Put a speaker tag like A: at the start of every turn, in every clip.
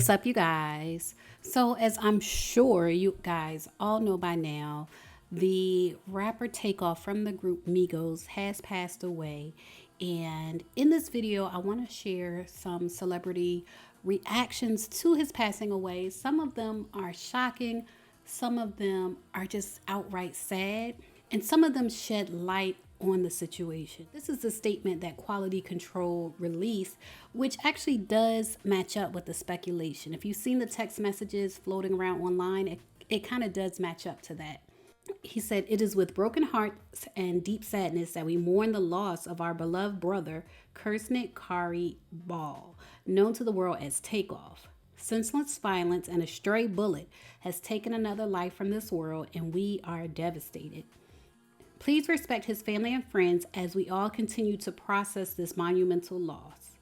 A: What's up, you guys? So, as I'm sure you guys all know by now, the rapper Takeoff from the group Migos has passed away. And in this video, I want to share some celebrity reactions to his passing away. Some of them are shocking, some of them are just outright sad, and some of them shed light on the situation. This is a statement that Quality Control released, which actually does match up with the speculation. If you've seen the text messages floating around online, it kind of does match up to that. He said, "It is with broken hearts and deep sadness that we mourn the loss of our beloved brother, Kersnit Kari Ball, known to the world as Takeoff. Senseless violence and a stray bullet has taken another life from this world, and we are devastated. Please respect his family and friends as we all continue to process this monumental loss."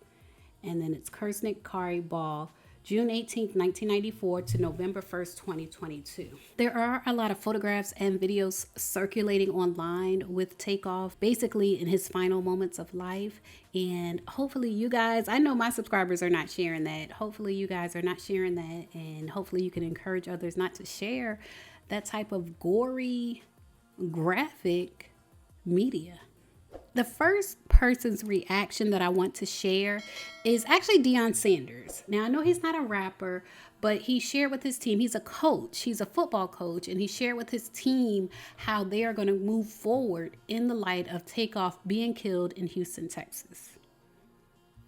A: And then it's Kersnit Kari Ball, June 18th, 1994 to November 1st, 2022. There are a lot of photographs and videos circulating online with Takeoff, basically in his final moments of life. And hopefully you guys, I know my subscribers are not sharing that. Hopefully you guys are not sharing that. And hopefully you can encourage others not to share that type of gory, graphic media. The first person's reaction that I want to share is actually Deion Sanders. Now, I know he's not a rapper, but he shared with his team, he's a coach, he's a football coach, and he shared with his team how they are going to move forward in the light of Takeoff being killed in Houston, Texas.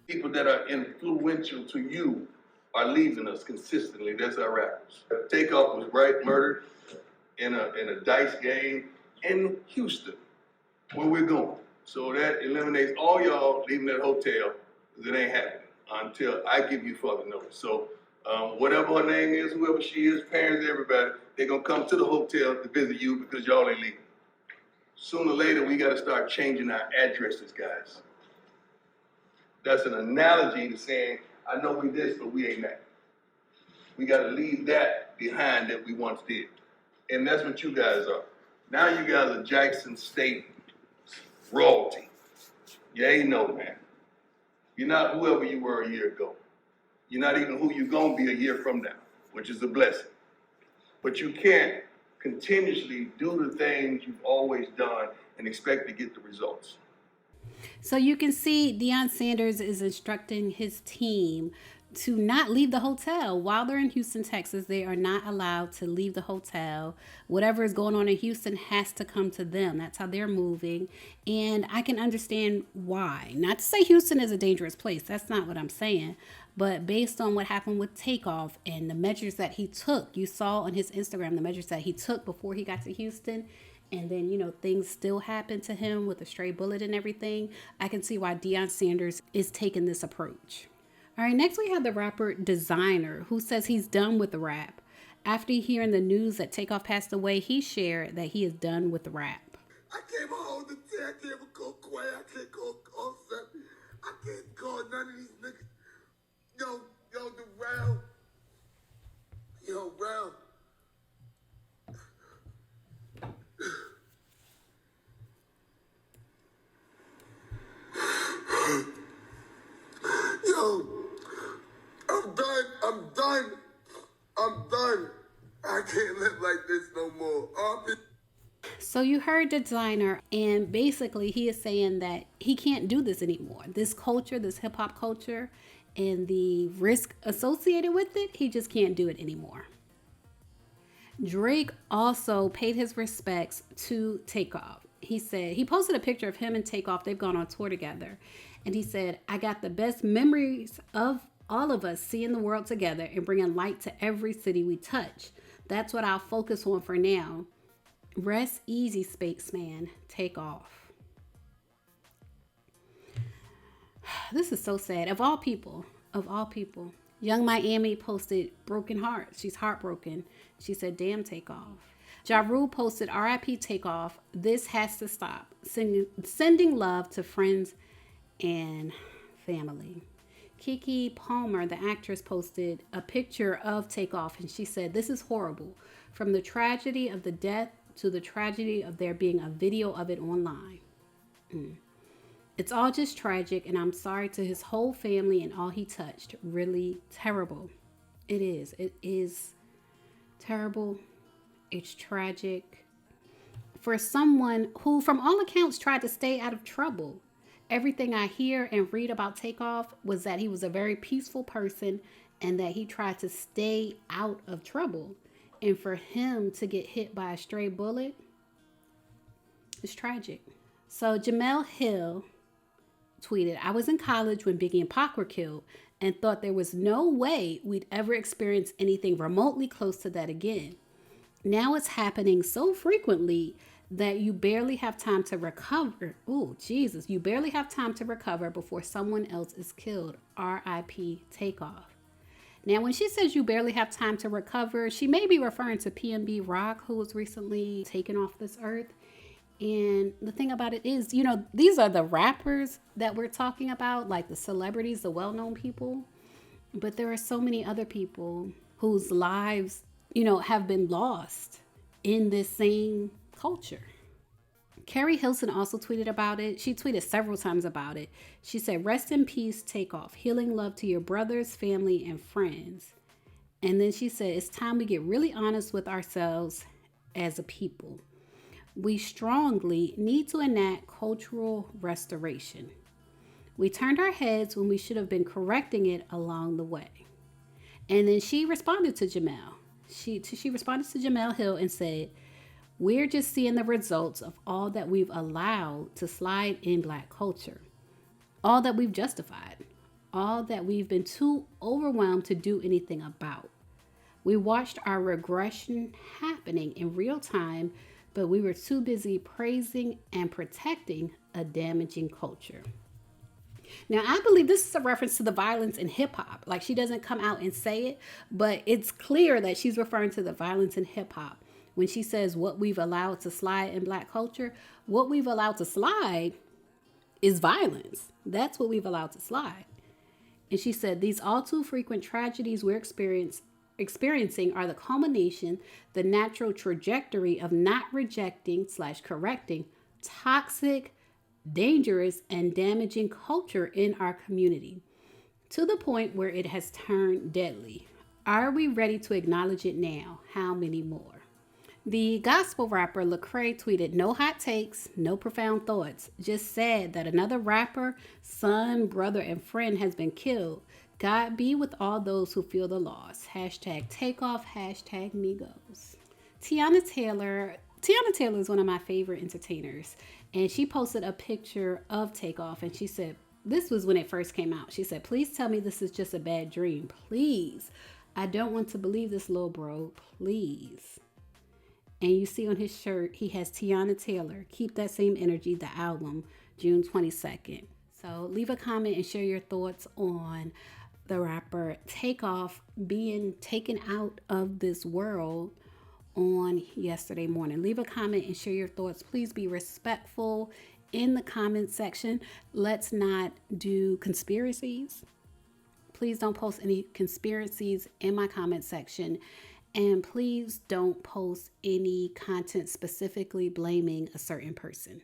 B: People that are influential to you are leaving us consistently. That's our rappers. Takeoff was murdered in a dice game in Houston, where we're going. So that eliminates all y'all leaving that hotel, because it ain't happening until I give you further notice. So whatever her name is, whoever she is, parents, everybody, they're gonna come to the hotel to visit you because y'all ain't leaving. Sooner or later, we gotta start changing our addresses, guys. That's an analogy to saying, I know we this, but we ain't that. We gotta leave that behind that we once did. And that's what you guys are. Now you guys are Jackson State royalty. You ain't no, man. You're not whoever you were a year ago. You're not even who you're gonna be a year from now, which is a blessing. But you can't continuously do the things you've always done and expect to get the results.
A: So you can see Deion Sanders is instructing his team to not leave the hotel while they're in Houston, Texas. They are not allowed to leave the hotel. Whatever is going on in Houston has to come to them. That's how they're moving. And I can understand why. Not to say Houston is a dangerous place. That's not what I'm saying. But based on what happened with Takeoff and the measures that he took, you saw on his Instagram the measures that he took before he got to Houston. And then, things still happen to him with a stray bullet and everything. I can see why Deion Sanders is taking this approach. All right, next we have the rapper Designer, who says he's done with the rap. After hearing the news that Takeoff passed away, he shared that he is done with the rap.
C: I can't hold the thing. I can't go quiet. I can't go concept. I can't call none of these niggas. Yo, the round. Yo, round. Yo, I'm done. I can't live like this no more.
A: So you heard Designer, and basically he is saying that he can't do this anymore. This culture, this hip hop culture, and the risk associated with it, he just can't do it anymore. Drake also paid his respects to Takeoff. He said, he posted a picture of him and Takeoff. They've gone on tour together. And he said, "I got the best memories of all of us seeing the world together and bringing light to every city we touch. That's what I'll focus on for now. Rest easy, spaceman. Takeoff." This is so sad. Of all people, Young Miami posted broken heart. She's heartbroken. She said, "Damn, Takeoff." Ja Rule posted, "RIP Takeoff. This has to stop. Sending love to friends and family." Keke Palmer, the actress, posted a picture of Takeoff, and she said, "This is horrible. From the tragedy of the death to the tragedy of there being a video of it online. It's all just tragic, and I'm sorry to his whole family and all he touched. Really terrible. It is. It is terrible. It's tragic for someone who, from all accounts, tried to stay out of trouble. Everything I hear and read about Takeoff was that he was a very peaceful person and that he tried to stay out of trouble. And for him to get hit by a stray bullet is tragic. So Jamel Hill tweeted, I was in college when Biggie and Pac were killed and thought there was no way we'd ever experience anything remotely close to that again. Now it's happening so frequently that you barely have time to recover. Oh, Jesus. You barely have time to recover before someone else is killed. R.I.P. Takeoff. Now, when she says you barely have time to recover, she may be referring to PNB Rock, who was recently taken off this earth. And the thing about it is, these are the rappers that we're talking about, like the celebrities, the well-known people. But there are so many other people whose lives, have been lost in this same culture. Carrie Hilson also tweeted about it. She tweeted several times about it. She said, rest in peace, Takeoff. Healing love to your brothers, family, and friends. And then she said, it's time we get really honest with ourselves as a people. We strongly need to enact cultural restoration. We turned our heads when we should have been correcting it along the way. And then she responded to Jamel. She responded to Jamel Hill and said, we're just seeing the results of all that we've allowed to slide in Black culture, all that we've justified, all that we've been too overwhelmed to do anything about. We watched our regression happening in real time, but we were too busy praising and protecting a damaging culture. Now, I believe this is a reference to the violence in hip hop. Like, she doesn't come out and say it, but it's clear that she's referring to the violence in hip hop. When she says what we've allowed to slide in Black culture, what we've allowed to slide is violence. That's what we've allowed to slide. And she said, these all too frequent tragedies we're experiencing are the culmination, the natural trajectory of not rejecting/correcting toxic, dangerous, and damaging culture in our community to the point where it has turned deadly. Are we ready to acknowledge it now? How many more? The gospel rapper Lecrae tweeted, no hot takes, no profound thoughts. Just sad that another rapper, son, brother, and friend has been killed. God be with all those who feel the loss. Hashtag Takeoff, hashtag Migos. Tiana Taylor is one of my favorite entertainers. And she posted a picture of Takeoff and she said, this was when it first came out. She said, please tell me this is just a bad dream. Please. I don't want to believe this, little bro. Please. And you see on his shirt, he has Tiana Taylor. Keep that same energy, the album, June 22nd. So leave a comment and share your thoughts on the rapper Takeoff being taken out of this world on yesterday morning. Leave a comment and share your thoughts. Please be respectful in the comment section. Let's not do conspiracies. Please don't post any conspiracies in my comment section. And please don't post any content specifically blaming a certain person.